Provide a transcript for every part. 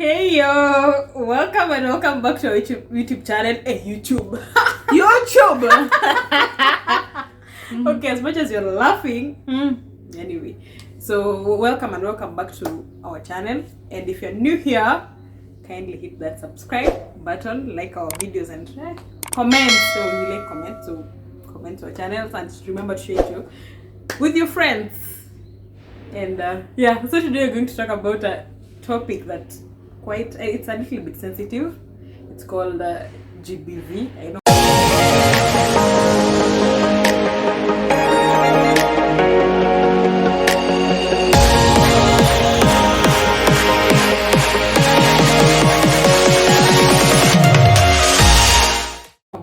Hey yo, welcome and welcome back to our YouTube channel. YouTube. Okay, as much as you're laughing, anyway. So welcome and welcome back to our channel. And if you're new here, kindly hit that subscribe button, like our videos, and comment. So we like comment. So comment to our channels and remember to share it with your friends. And so today we're going to talk about a topic that it's a little bit sensitive. It's called GBV. I know.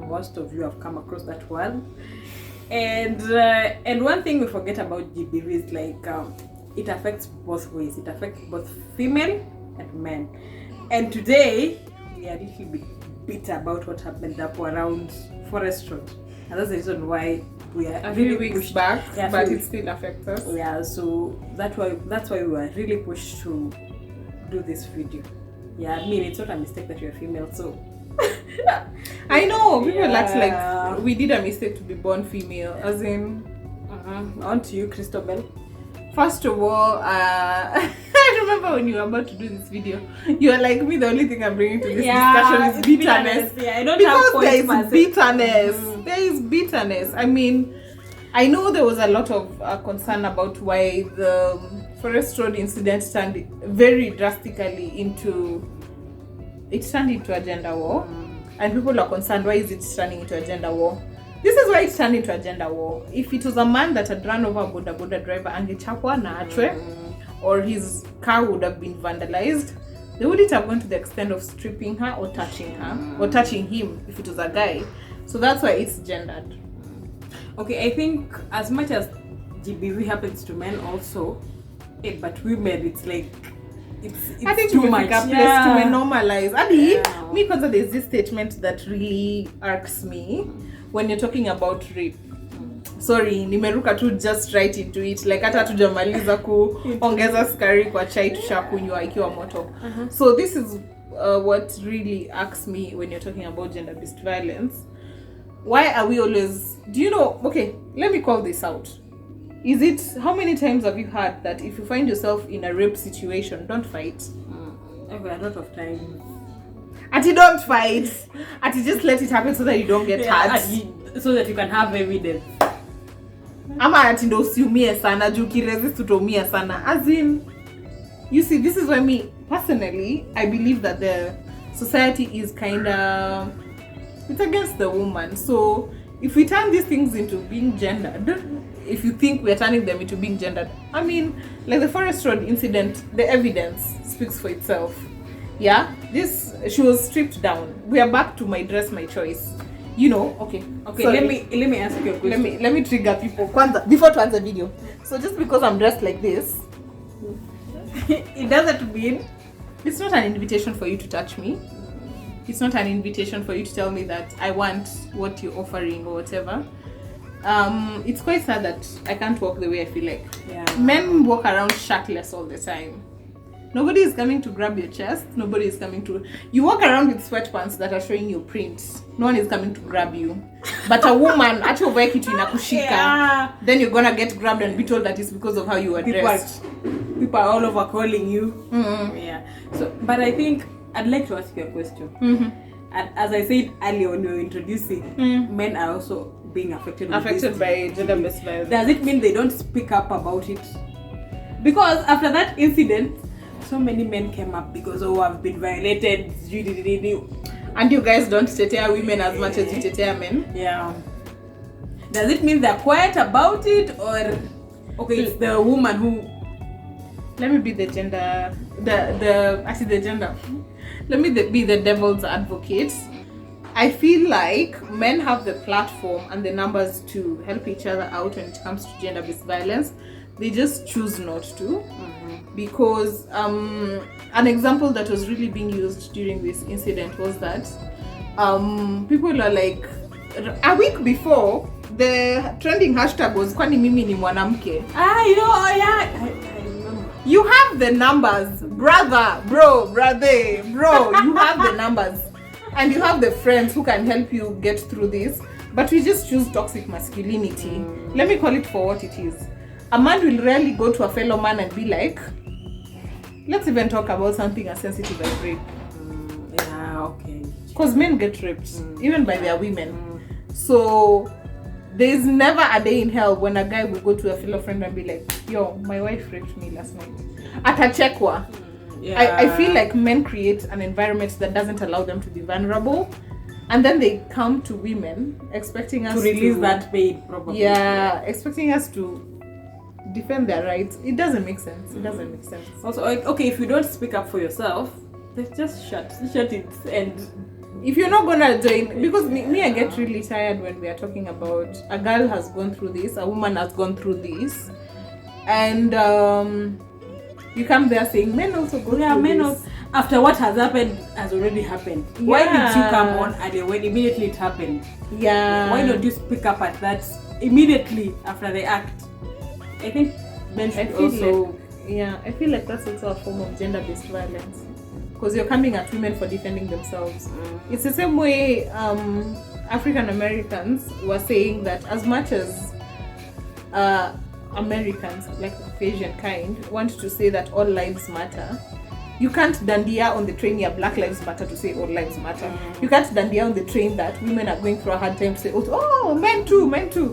Most of you have come across that word, and one thing we forget about GBV is like it affects both ways. It affects both female and men. And today we are a little bit bitter about what happened up around Forest Road, and that's the reason why we are a few weeks back, but it still affects us. Yeah, so that's why we were really pushed to do this video. Yeah, I mean, it's not a mistake that you're female, so I know people act like we did a mistake to be born female, as in on to you, Christabel. First of all, I remember when you were about to do this video, you were like, me, the only thing I'm bringing to this discussion is bitterness. Yeah, I don't because have there is myself. bitterness. There is bitterness. I mean, I know there was a lot of concern about why the Forest Road incident turned very drastically into a gender war, and people are concerned, why is it turning into a gender war? This is why it's turned into a gender war. If it was a man that had run over a boda driver angechapwa na achwe, or his car would have been vandalized, they wouldn't have gone to the extent of stripping her or touching her or touching him if it was a guy. So that's why it's gendered. Okay, I think as much as GBV happens to men also, but women, it's like it's I think too we much. Make a place to normalize. Me, because there's this statement that really irks me when you're talking about rape. Sorry, nimeruka tu just right into it. Like hata tujamaliza kuongeza sukari kwa chai tushakunywa ikiwa moto. So this is what really irks me when you're talking about gender-based violence. Why are we always, do you know, okay, let me call this out. Is it, how many times have you heard that if you find yourself in a rape situation, don't fight? Okay, a lot of times. Ati don't fight. Ati just let it happen so that you don't get hurt. So that you can have evidence. Ama ati ndo usiumie sana, juu kiresist utaumia sana. As in, you see, this is why me, personally, I believe that the society is kinda, it's against the woman. So, if we turn these things into being gendered, if you think we're turning them into being gendered, I mean, like the Forest Road incident, the evidence speaks for itself. Yeah, she was stripped down. We are back to my dress, my choice. You know, okay. Sorry. Let me ask you a question. Let me trigger people before to answer video. So just because I'm dressed like this, it doesn't mean it's not an invitation for you to touch me. It's not an invitation for you to tell me that I want what you're offering or whatever. It's quite sad that I can't walk the way I feel like. Yeah. Men walk around shirtless all the time. Nobody is coming to grab your chest. Nobody is coming to... You walk around with sweatpants that are showing your prints. No one is coming to grab you. But a woman, ati uvae kitu inakushika, then you're gonna get grabbed and be told that it's because of how you are dressed. People are all over calling you. Yeah. So, but I think I'd like to ask you a question. And as I said earlier when we were introducing, men are also being affected by gender-based violence. Does it mean they don't speak up about it? Because after that incident, so many men came up because I've been violated. And you guys don't tetea women as much as you tetea men. Yeah. Does it mean they're quiet about it, or it's the woman who? Let me be the gender. Let me be the devil's advocate. I feel like men have the platform and the numbers to help each other out when it comes to gender-based violence. They just choose not to. Because an example that was really being used during this incident was that people are like, a week before, the trending hashtag was kwani mimi ni mwanamke. I remember. You have the numbers, brother, bro, you have the numbers. And you have the friends who can help you get through this. But we just choose toxic masculinity. Let me call it for what it is. A man will rarely go to a fellow man and be like, let's even talk about something as sensitive as rape. Yeah, okay. Because men get raped, even by their women. So there's never a day in hell when a guy will go to a fellow friend and be like, yo, my wife raped me last night. Atachekwa. Yeah. I feel like men create an environment that doesn't allow them to be vulnerable. And then they come to women expecting us to release that pain, probably. Yeah, expecting us to defend their rights. It doesn't make sense. It doesn't make sense. Also, like, okay, if you don't speak up for yourself, then just shut it. And if you're not gonna join, because me I get really tired when we are talking about a girl has gone through this, a woman has gone through this, and you come there saying men also go through this. After what has already happened. Yeah. Why did you come on at the when immediately it happened? Yeah. Why don't you speak up at that immediately after the act? I think men should also. I feel like that's also a form of gender-based violence. Because you're coming at women for defending themselves. It's the same way African Americans were saying that as much as Americans, like the Asian kind, want to say that all lives matter, you can't dandia on the train here Black Lives Matter to say all lives matter. You can't dandia on the train that women are going through a hard time to say, oh, men too.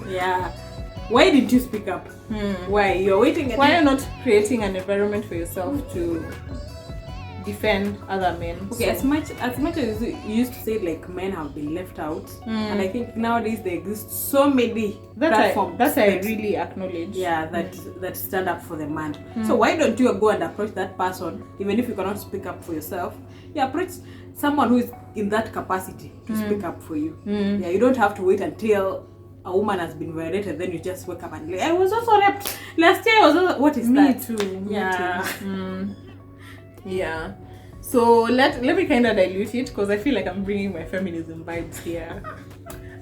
Yeah. Why did you speak up? Why? You're waiting at Why are you not creating an environment for yourself to defend other men? Okay, as much as you used to say like men have been left out, and I think nowadays there exist so many platforms that I really acknowledge. Yeah, that stand up for the man. So why don't you go and approach that person, even if you cannot speak up for yourself? You approach someone who is in that capacity to speak up for you. Yeah, you don't have to wait until a woman has been violated, then you just wake up and like, I was also raped last year. What is that? Me too. Yeah. Yeah. So let me kind of dilute it because I feel like I'm bringing my feminism vibes here.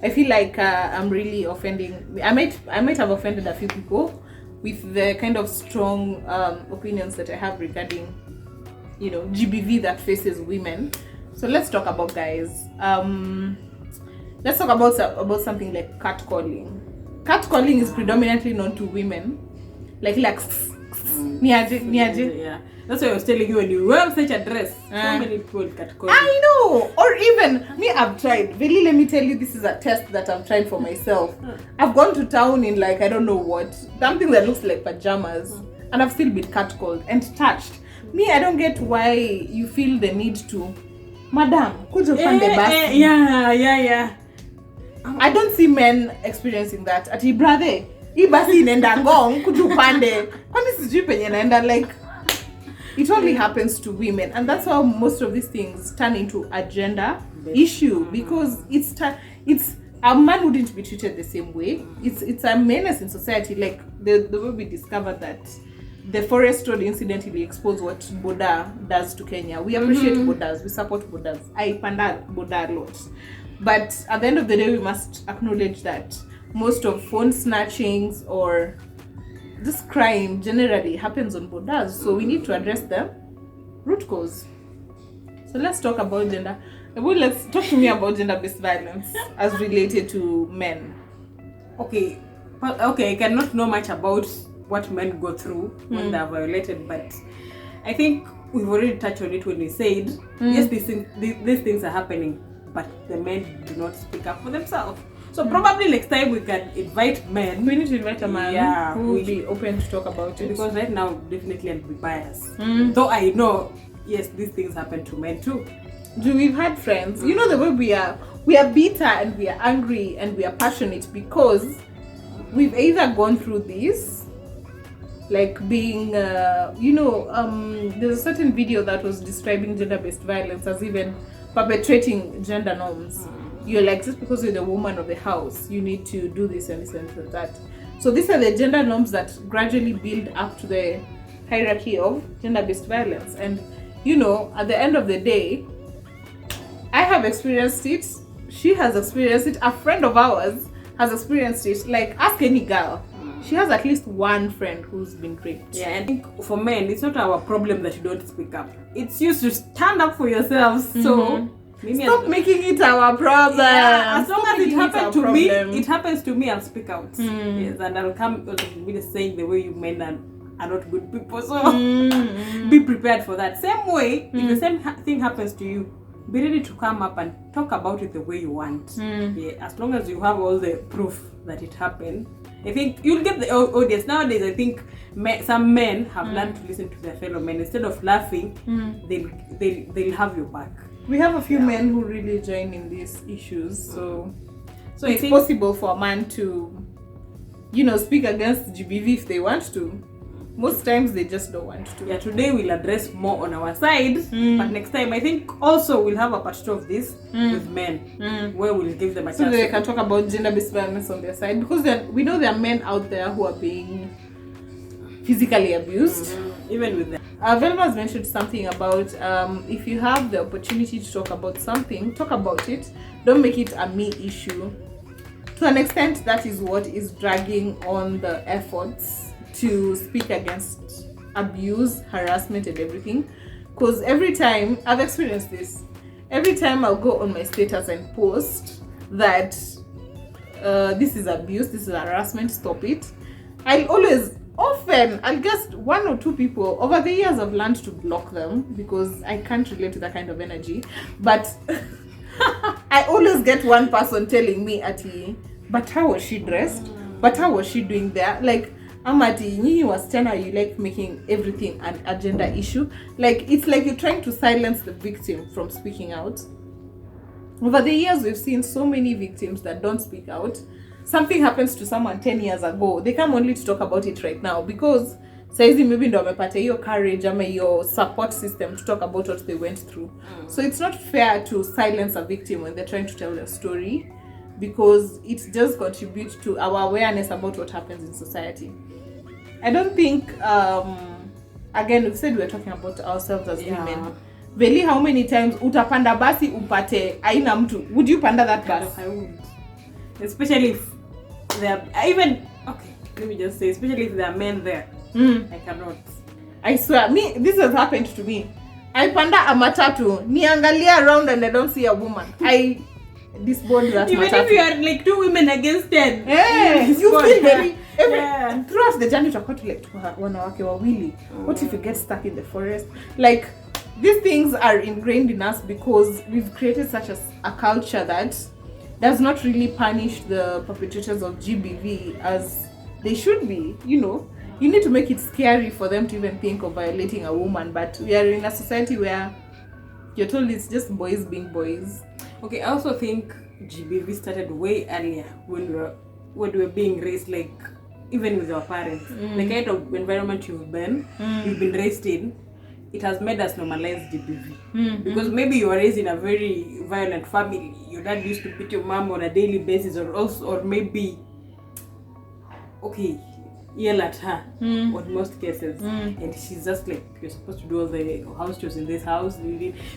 I feel like I'm really offending. I might have offended a few people with the kind of strong opinions that I have regarding, GBV that faces women. So let's talk about guys. Let's talk about something like catcalling. Catcalling is predominantly known to women, like niaje. Yeah. That's why I was telling you when you wear such a dress. So many people catcall. I know. Or even me, I've tried. Really, let me tell you, this is a test that I've tried for myself. I've gone to town in like I don't know what, something that looks like pajamas, and I've still been catcalled and touched. Me, I don't get why you feel the need to, Madam, could you find the bus? Yeah. I don't see men experiencing that. Ati brother, hii basi inaenda ngong kujupande. Kwani sijui penye naenda, like it only happens to women, and that's how most of these things turn into a gender issue, because it's a man wouldn't be treated the same way. It's a menace in society. Like the way we discovered that the Forest Road incidentally exposed what Boda does to Kenya. We appreciate Bodas, we support Bodas. I panda Boda a lot. But at the end of the day, we must acknowledge that most of phone snatchings or this crime generally happens on Bodas. So we need to address the root cause. So let's talk about gender. Let's talk to me about gender-based violence as related to men. Okay, I cannot know much about what men go through when they're violated, but I think we've already touched on it when we said, yes, these things are happening, but the men do not speak up for themselves. So probably next time we can invite men. We need to invite a man who will be open to talk about it. Because right now, definitely I'll be biased. Though I know, yes, these things happen to men too. We've had friends. You know the way we are bitter and we are angry and we are passionate because we've either gone through this, like being, there's a certain video that was describing gender-based violence as even perpetrating gender norms. You're like, just because you're the woman of the house, you need to do this and this and that. So these are the gender norms that gradually build up to the hierarchy of gender-based violence. And, at the end of the day, I have experienced it. She has experienced it. A friend of ours has experienced it. Like, ask any girl. she has at least one friend who's been raped. Yeah, I think for men, it's not our problem that you don't speak up. It's you to stand up for yourselves. So maybe Stop making it our problem. Yeah, as long Stop as it making happens our to me, problem. it happens to me. I'll speak out. Yes, and I'll come with saying the way you men are not good people. So be prepared for that. Same way, if the same thing happens to you, be ready to come up and talk about it the way you want. Yeah, as long as you have all the proof that it happened, I think you'll get the audience. Nowadays, I think some men have learned to listen to their fellow men. Instead of laughing, they'll have your back. We have a few men who really join in these issues, so So it's possible for a man to, speak against GBV if they want to. Most times they just don't want to. Yeah, today we'll address more on our side, but next time I think also we'll have a part 2 of this with men, where we'll give them a So chance. they can talk about gender-based violence on their side, because we know there are men out there who are being physically abused. Even with them. Velma has mentioned something about if you have the opportunity to talk about something, talk about it. Don't make it a me issue. To an extent, that is what is dragging on the efforts to speak against abuse, harassment, and everything. Because every time, I've experienced this, every time I'll go on my status and post that this is abuse, this is harassment, stop it, I'll guess 1 or 2 people. Over the years, I've learned to block them because I can't relate to that kind of energy. But I always get one person telling me, Ati, but how was she dressed? But how was she doing there? Like, Amati, you was China, you like making everything an agenda issue. Like, it's like you're trying to silence the victim from speaking out. Over the years, we've seen so many victims that don't speak out. Something happens to someone 10 years ago, they come only to talk about it right now because saizi maybe ndo wamepata hiyo courage ama your support system to talk about what they went through. So it's not fair to silence a victim when they're trying to tell their story, because it does contribute to our awareness about what happens in society. I don't think again, we've said we're talking about ourselves as women. Veli, how many times utapanda basi upate aina mtu? Would you panda that bus? I would. Especially if there are even, okay, let me just say, especially if there are men there. I cannot. I swear, this has happened to me. I panda a matatu, niangalia around and I don't see a woman. I disboard that even matatu. If you are like 2 women against 10. You feel very throughout the journey utakuwa tu like wanawake wawili. What if you get stuck in the forest? Like, these things are ingrained in us because we've created such a culture that does not really punish the perpetrators of GBV as they should be. You need to make it scary for them to even think of violating a woman, but we are in a society where you're told it's just boys being boys. Okay, I also think GBV started way earlier when we were being raised, like even with our parents. The kind of environment you've been raised in, it has made us normalize GBV. Because maybe you were raised in a very violent family. Your dad used to beat your mom on a daily basis, or maybe, yell at her on most cases. And she's just like, you're supposed to do all the house chores in this house.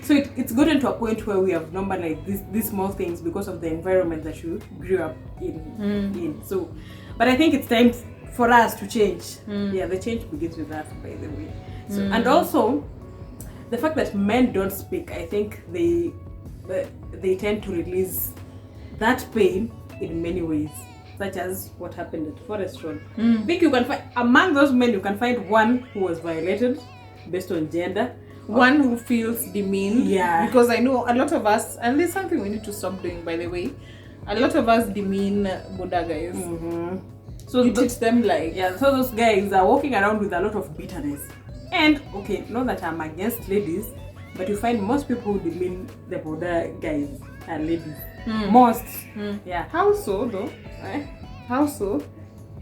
So it's gotten to a point where we have normalized these small things because of the environment that you grew up in. So, but I think it's time for us to change. The change begins with us, by the way. So, and also the fact that men don't speak, I think they tend to release that pain in many ways, such as what happened at Forest Road. I think you can find among those men, you can find one who was violated based on gender, one who feels demeaned. Because I know a lot of us, and there's something we need to stop doing, by the way. A lot of us demean Buddha guys. So you teach them like so those guys are walking around with a lot of bitterness. And not that I'm against ladies, but you find most people who demean the Buddha guys are ladies. Most. How so though? How so?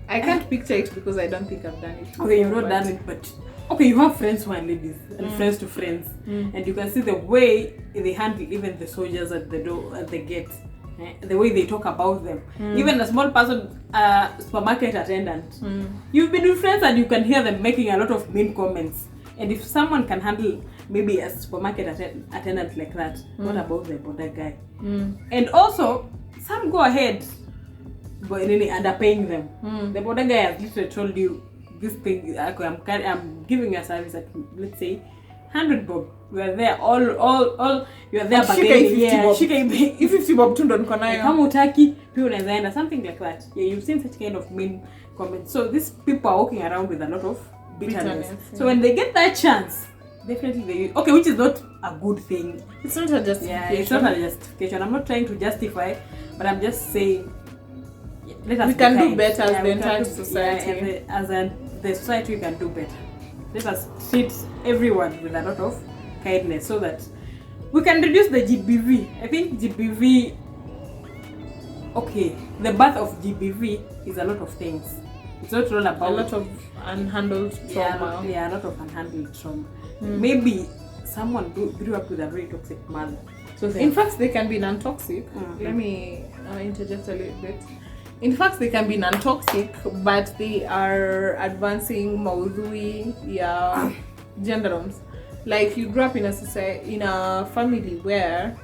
I can't picture it because I don't think I've done it before, you've not done it, but you have friends who are ladies and friends to friends, and you can see the way they handle even the soldiers at the door, at the gate, the way they talk about them. Even a small person, supermarket attendant, you've been with friends and you can hear them making a lot of mean comments. And if someone can handle maybe a supermarket attendant like that, what about the border guy? And also, some go ahead underpaying them. The border guy has literally told you this thing. Okay, I'm giving you a service at, let's say, 100 bob. We are there all you are there bargaining. Yeah, shika 50 bob tu ndo niko nayo. Kama utaki pia unaweza enda, something like that. Yeah, you've seen such kind of mean comments. So these people are walking around with a lot of bitterness. So when they get that chance, definitely they okay, which is not a good thing. It's not a justification. Yeah, it's not a justification. I'm not trying to justify, but I'm just saying let us we can do better as the entire society. The society, we can do better. Let us treat everyone with a lot of kindness so that we can reduce the GBV. I think GBV, okay, the birth of GBV is a lot of things. It's not all about a lot of unhandled trauma. Yeah, a lot of unhandled trauma. Maybe someone grew up with a very toxic mother. So in fact, they can be non-toxic. Let me interject a little bit. In fact, they can be non-toxic, but they are advancing maudhui, gender norms. Like you grew up in a society, in a family where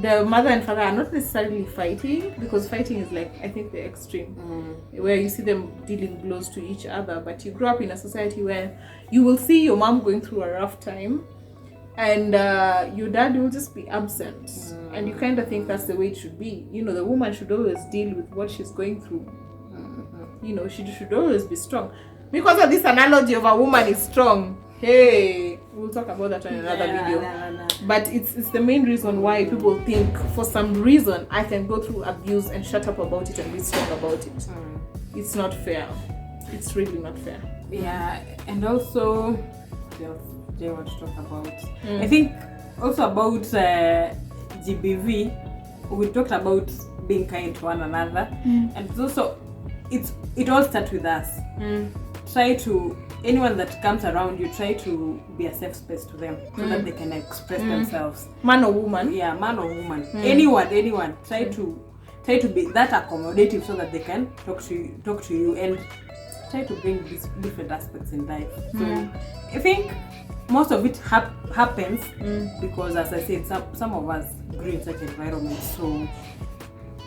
the mother and father are not necessarily fighting, because fighting is like, I think, the extreme, where you see them dealing blows to each other. But you grew up in a society where you will see your mom going through a rough time, and your dad will just be absent, and you kind of think that's the way it should be. You know, the woman should always deal with what she's going through. You know, she should always be strong. Because of this analogy of a woman is strong. Hey, we'll talk about that in another video. No. But it's the main reason why people think, for some reason, I can go through abuse and shut up about it and be strong about it. It's not fair. It's really not fair. Yeah, and also, what do you want to talk about? I think also about GBV, we talked about being kind to one another, and it's also it all starts with us. Try to, anyone that comes around you, try to be a safe space to them so that they can express themselves. Man or woman? Yeah, man or woman. Anyone. Try to be that accommodative so that they can talk to you and try to bring these different aspects in life. So I think most of it happens because, as I said, some of us grew in such environments. So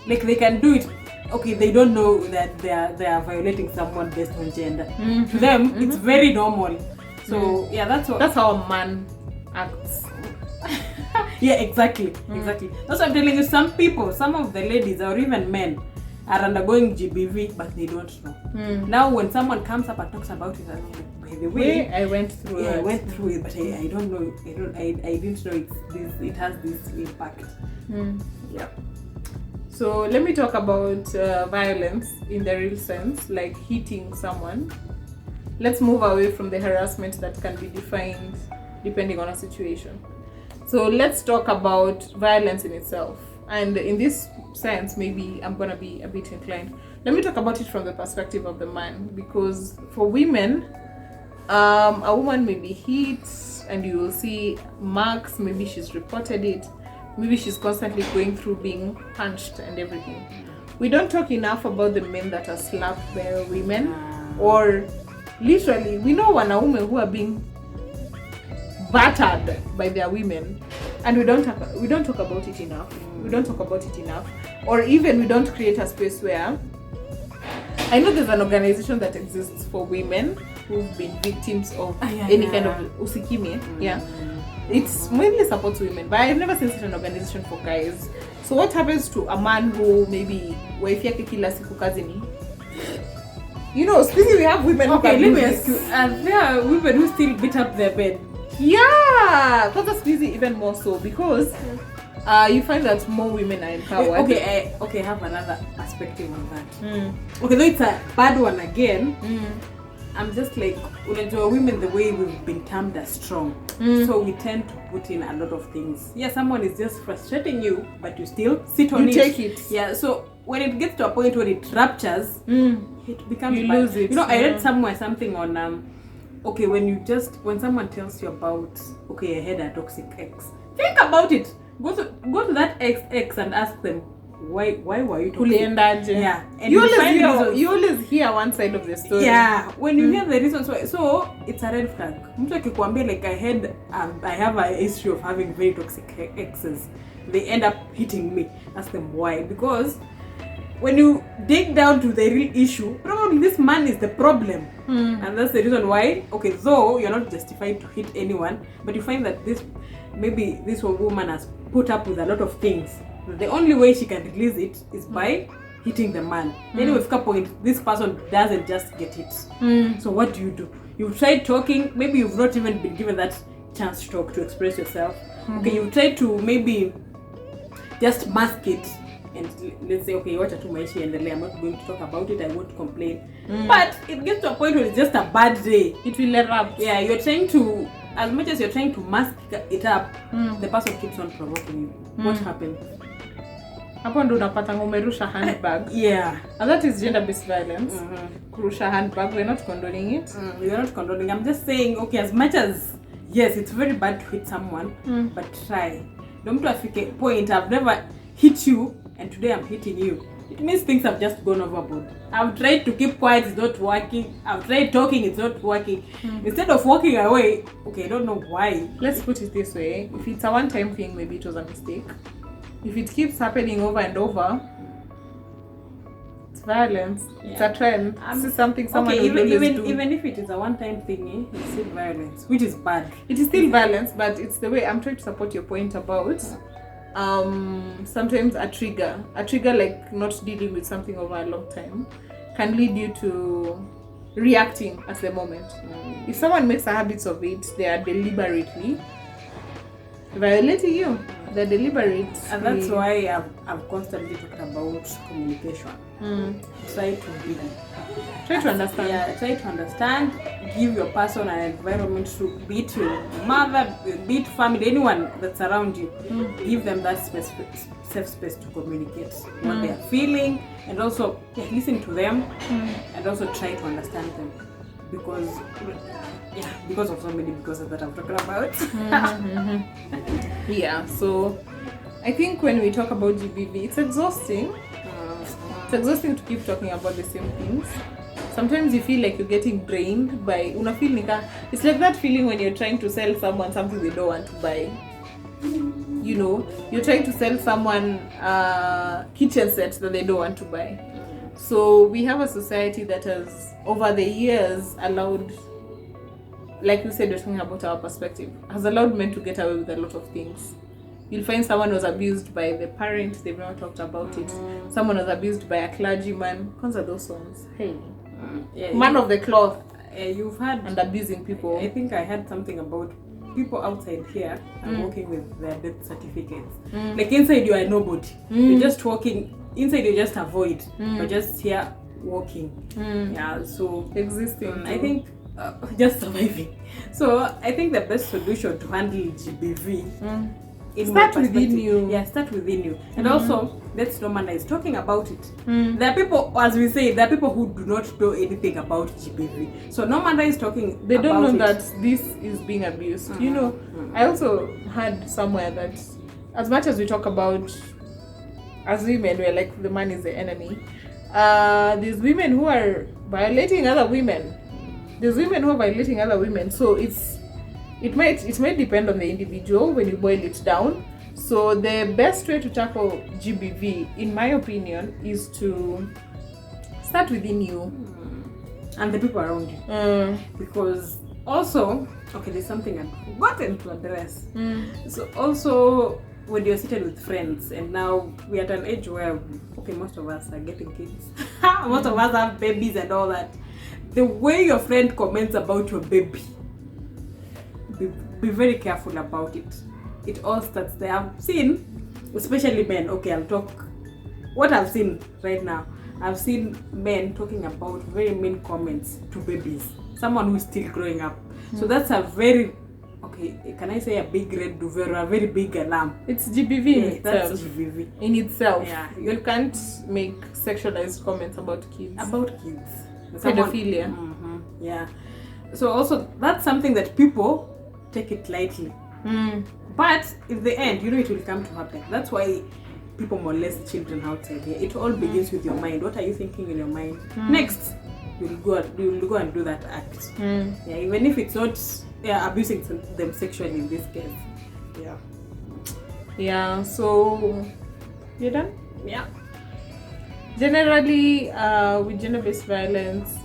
like they can do it. Okay, they don't know that they are violating someone based on gender. To them, it's very normal. So yeah, that's how a man acts. Yeah, exactly. That's what I'm telling you. Some people, some of the ladies or even men, are undergoing GBV, but they don't know. Now, when someone comes up and talks about it, I'm like, by the way, I went through it. I went through it, but I don't know. I didn't know it has this impact. Yeah. So let me talk about violence in the real sense, like hitting someone. Let's move away from the harassment that can be defined depending on a situation. So let's talk about violence in itself. And in this sense, maybe I'm going to be a bit inclined. Let me talk about it from the perspective of the man, because for women, a woman may be hit and you will see marks, maybe she's reported it. Maybe she's constantly going through being punched and everything. We don't talk enough about the men that are slapped by women, or literally, we know women who are being battered by their women, and we don't talk about it enough. We don't talk about it enough, or even we don't create a space where, I know there's an organization that exists for women who've been victims of any kind of usikime. It's mainly supports women, but I've never seen such an organization for guys. So what happens to a man who maybe wife yake kila siku kazini? You know, speaking, we have women who can do this. Let me ask you, there are women who still beat up their bed? Yeah, because that's busy even more so, because you find that more women are empowered. Okay, I have another perspective on that. Okay, though it's a bad one again, I'm just like, women, the way we've been termed as strong, so we tend to put in a lot of things. Yeah, someone is just frustrating you, but you still sit on it. You take it. Yeah, so when it gets to a point where it ruptures, it becomes you bad. lose it. You know, I read somewhere something on okay, when someone tells you about, okay, I had a toxic ex, think about it. Go to that ex and ask them, why were you toxic? Yeah, and you always hear one side of the story. Yeah, when you hear the reasons why, so it's a red flag. Mtu akikwambia like I have a history of having very toxic exes, they end up hitting me. Ask them why, because when you dig down to the real issue, probably this man is the problem. And that's the reason why, okay, though you're not justified to hit anyone, but you find that maybe this woman has put up with a lot of things. The only way she can release it is by hitting the man. Then with a point, this person doesn't just get it. So what do? You've tried talking, maybe you've not even been given that chance to talk, to express yourself. Okay, you try to maybe just mask it and let's say, okay, wacha tu maisha iendelee, I'm not going to talk about it, I won't complain. But it gets to a point where it's just a bad day. It will erupt. Yeah, you're trying to, as much as you're trying to mask it up, the person keeps on provoking you. What happens? Hapo ndo unapata umerusha handbag. Yeah. And that is gender-based violence. Kurusha handbag, we're not condoning it. We're not condoning. I'm just saying, okay, as much as, yes, it's very bad to hit someone, but try. Don't afike point, I've never hit you, and today I'm hitting you. It means things have just gone overboard. I've tried to keep quiet, it's not working. I've tried talking, it's not working. Instead of walking away, okay, I don't know why. Let's put it this way. If it's a one-time thing, maybe it was a mistake. If it keeps happening over and over, it's violence. Yeah. It's a trend. This is something someone will always do. Even if it is a one-time thing, it's still violence, which is bad. It is still violence, but it's the way I'm trying to support your point about sometimes a trigger like not dealing with something over a long time can lead you to reacting at the moment. If someone makes a habit of it, they are deliberately violating you. They're deliberate. And that's why I've constantly talked about communication. Try to understand. Yeah, try to understand. Give your person an environment to be it your mother, be it family, anyone that's around you. Give them that safe space to communicate what they are feeling, and also listen to them, and also try to understand them. Because of so many because that I'm talking about. Yeah, so I think when we talk about GBV, it's exhausting. It's exhausting to keep talking about the same things. Sometimes you feel like you're getting drained by it's like that feeling when you're trying to sell someone something they don't want to buy. You know, you're trying to sell someone kitchen sets that they don't want to buy. So we have a society that has over the years allowed, like we said, we're talking about our perspective, has allowed men to get away with a lot of things. You'll find someone was abused by the parents, they've never talked about it. Someone was abused by a clergyman. Cons are those ones. Hey, man of the cloth. You've had and abusing people. I think I had something about people outside here and working with their death certificates. Like inside you are nobody. You're just walking. Inside you just avoid. You're just here walking. Yeah, so existing. I think just surviving. So I think the best solution to handle GBV start within you. Yeah, start within you. And also, let's normalize talking about it. There are people, as we say, there are people who do not know anything about GBV. So normalize talking. They don't know that this is being abused. You know, I also heard somewhere that as much as we talk about as women, we're like the man is the enemy. There's women who are violating other women. So it might depend on the individual when you boil it down. So the best way to tackle GBV, in my opinion, is to start within you and the people around you. Because also, okay, there's something I've forgotten to address. So also, when you're seated with friends, and now we're at an age where, okay, most of us are getting kids. Most of us have babies and all that. The way your friend comments about your baby, be very careful about it. It all starts there. I've seen, especially men, okay, I'll talk what I've seen right now. I've seen men talking about very mean comments to babies, someone who's still growing up. So that's a very, okay, can I say a big red duvet or a very big alarm? It's GBV in itself. That's GBV. In itself. Yeah. You can't make sexualized comments about kids. Pedophilia. Yeah. So also, that's something that people take it lightly. But in the end, you know, it will come to happen. That's why people molest children outside here. It all begins with your mind. What are you thinking in your mind? Next, you'll go and do that act. Yeah, even if it's not abusing them sexually in this case. Yeah, so you're done? Yeah. Generally, with gender-based violence,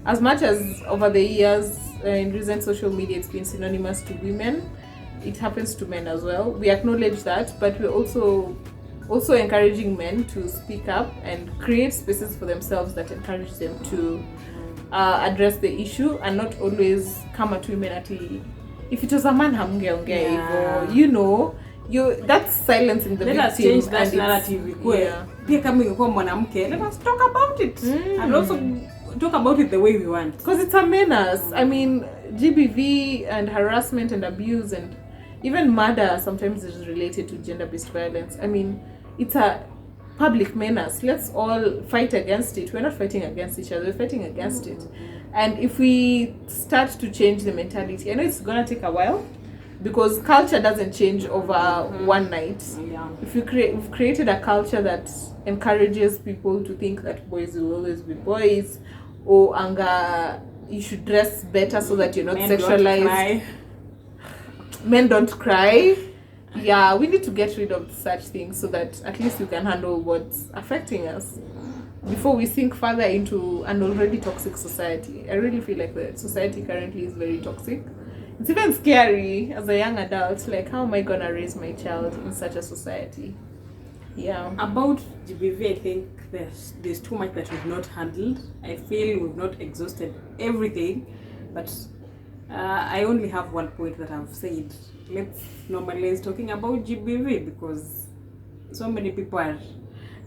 as much as over the years in recent social media it's been synonymous to women, it happens to men as well. We acknowledge that, but we're also encouraging men to speak up and create spaces for themselves that encourage them to address the issue and not always come at women at if it was a man hamngeongea hivyo, that's silencing the victim. Let us change that narrative. Pia kama ingekuwa mwanamke, let us talk about it and also talk about it the way we want, because it's a menace. I mean, GBV and harassment and abuse and even murder sometimes is related to gender-based violence. I mean, it's a public menace. Let's all fight against it. We're not fighting against each other, we're fighting against it. And if we start to change the mentality, I know it's gonna take a while, because culture doesn't change over one night. If we've created a culture that encourages people to think that boys will always be boys, or you should dress better so that you're not sexualized. Men don't cry. Yeah, we need to get rid of such things so that at least we can handle what's affecting us before we sink further into an already toxic society. I really feel like the society currently is very toxic. It's even scary as a young adult, like, how am I gonna raise my child in such a society? Yeah. About GBV, I think there's too much that we've not handled. I feel we've not exhausted everything, but I only have one point that I've said. Let's normalize talking about GBV, because so many people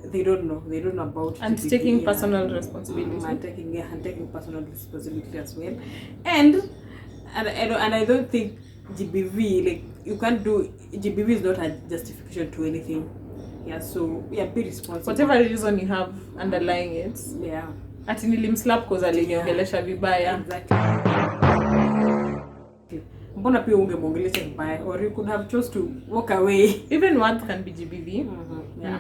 they don't know about and GBV, taking personal responsibility. And taking personal responsibility as well. And I don't think GBV, like, you can't do GBV is not a justification to anything. Yeah, so be responsible. Whatever reason you have underlying it. Yeah. Ati nilimslap cause aliniongelesha vibaya. Exactly. Mbona pia ungemwongelesha vibaya, or you could have chose to walk away. Even words can be GBV. Yeah.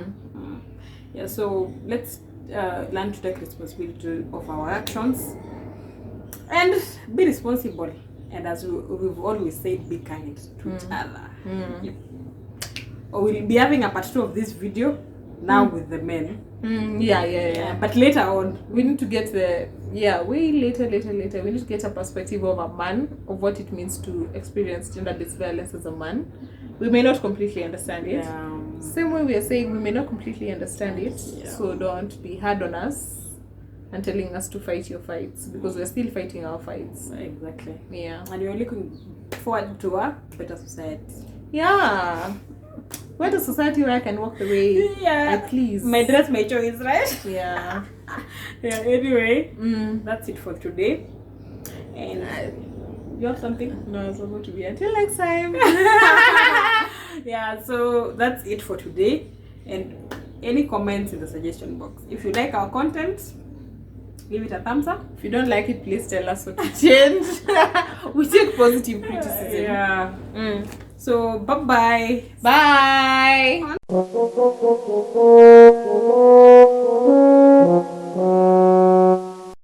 Yeah, so let's learn to take responsibility of our actions and be responsible. And as we've always said, be kind to each other. We'll be having a part 2 of this video now with the men. Yeah. But later on, we need to get way later. We need to get a perspective of a man, of what it means to experience gender-based violence as a man. We may not completely understand it. Same way we are saying we may not completely understand it. So don't be hard on us and telling us to fight your fights, because we're still fighting our fights. Exactly. Yeah. And we're looking forward to a better society. Yeah. What a society where I can walk the way I please. My dress, my choice, right? Yeah. Anyway, that's it for today. And you have something? No, it's about to be until next time. Yeah, so that's it for today. And any comments in the suggestion box. If you like our content, give it a thumbs up. If you don't like it, please tell us what to change. We take positive criticism. Yeah. So bye-bye. Bye.